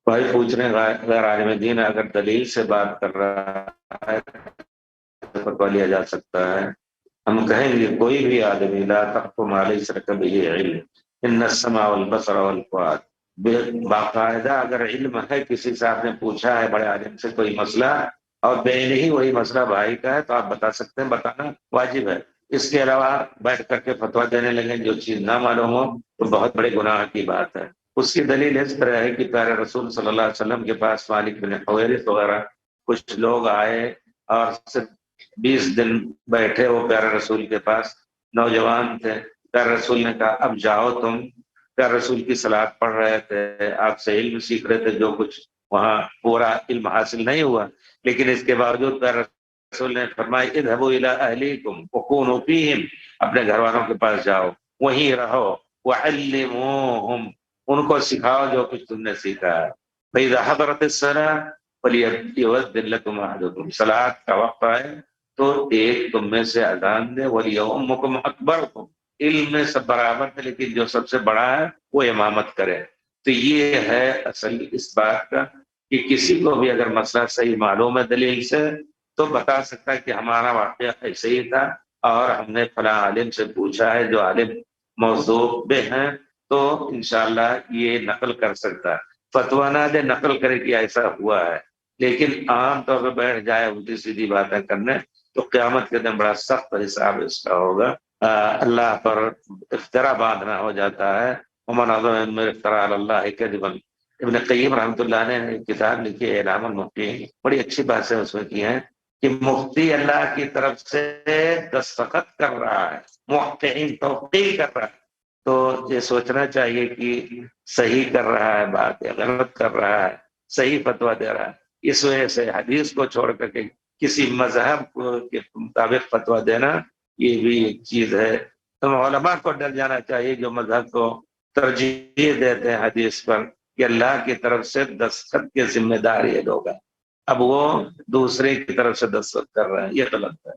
بھائی پوچھ رہے ہیں غیر عالم دین اگر دلیل سے بات کر رہا ہے تو فتویٰ لیا جا سکتا ہے؟ ہم کہیں گے کوئی بھی آدمی لا تقف ما لیس لک بہ علم ان السمع والبصر والفؤاد، باقاعدہ اگر علم ہے، کسی سے آپ نے پوچھا ہے بڑے عالم سے کوئی مسئلہ اور بین ہی وہی مسئلہ بھائی کا ہے تو آپ بتا سکتے ہیں، بتانا واجب ہے۔ اس کے علاوہ بیٹھ کر کے فتویٰ دینے لگیں جو چیز نہ معلوم ہو تو بہت بڑے گناہ کی بات ہے۔ اس کی دلیل اس طرح ہے کہ پیارے رسول صلی اللہ علیہ وسلم کے پاس مالک بن حویرث وغیرہ کچھ لوگ آئے اور صرف 20 دن بیٹھے وہ پیارے رسول کے پاس، نوجوان تھے۔ پیارے رسول نے کہا اب جاؤ تم۔ پیارے رسول کی صلات پڑھ رہے تھے، آپ سے علم سیکھ رہے تھے، جو کچھ وہاں پورا علم حاصل نہیں ہوا، لیکن اس کے باوجود پیارے رسول نے فرمایا اذهبوا الى اهليكم وكونوا فيهم، اپنے گھر والوں کے پاس جاؤ، وہیں رہو، وعلموهم، ان کو سکھاؤ جو کچھ تم نے سیکھا ہے۔ فاذا حضرت الصلاه فليؤذن لكم احدكم، صلات کا وقت آئے تو ایک تم میں سے اذان دے، ولیؤمکم اکبرکم، علم میں سب برابر ہے لیکن جو سب سے بڑا ہے وہ امامت کرے۔ تو یہ ہے اصل اس بات کا کہ کسی کو بھی اگر مسئلہ صحیح معلوم ہے دلیل سے تو بتا سکتا ہے کہ ہمارا واقعہ ایسے ہی تھا اور ہم نے فلاں عالم سے پوچھا ہے، جو عالم موضوع پہ ہیں، تو انشاءاللہ یہ نقل کر سکتا ہے۔ فتویٰ نہ دے، نقل کرے کہ ایسا ہوا ہے، لیکن عام طور پہ بیٹھ جائے الٹی سیدھی باتیں کرنے تو قیامت کے دن بڑا سخت حساب اس کا ہوگا۔ اللہ پر افطرا باندھنا ہو جاتا ہے۔ ومن اظلم ممن افترى على الله كذبا، ابن قیم رحمۃ اللہ نے ایک کتاب لکھی ہے اعلام الموقعین، بڑی اچھی باتیں اس میں کی ہیں کہ مفتی اللہ کی طرف سے دستخط کر رہا ہے، موقعین توقیع کر رہا ہے، تو یہ سوچنا چاہیے کہ صحیح کر رہا ہے بات یا غلط کر رہا ہے، صحیح فتویٰ دے رہا ہے۔ اس وجہ سے حدیث کو چھوڑ کر کے کسی مذہب کے مطابق فتویٰ دینا یہ بھی ایک چیز ہے۔ تو علماء کو ڈر جانا چاہیے جو مذہب کو ترجیح دیتے ہیں حدیث پر، کہ اللہ کی طرف سے دستخط کے ذمہ دار یہ لوگ ہیں، اب وہ دوسرے کی طرف سے دستخط کر رہے ہیں، یہ غلط ہے۔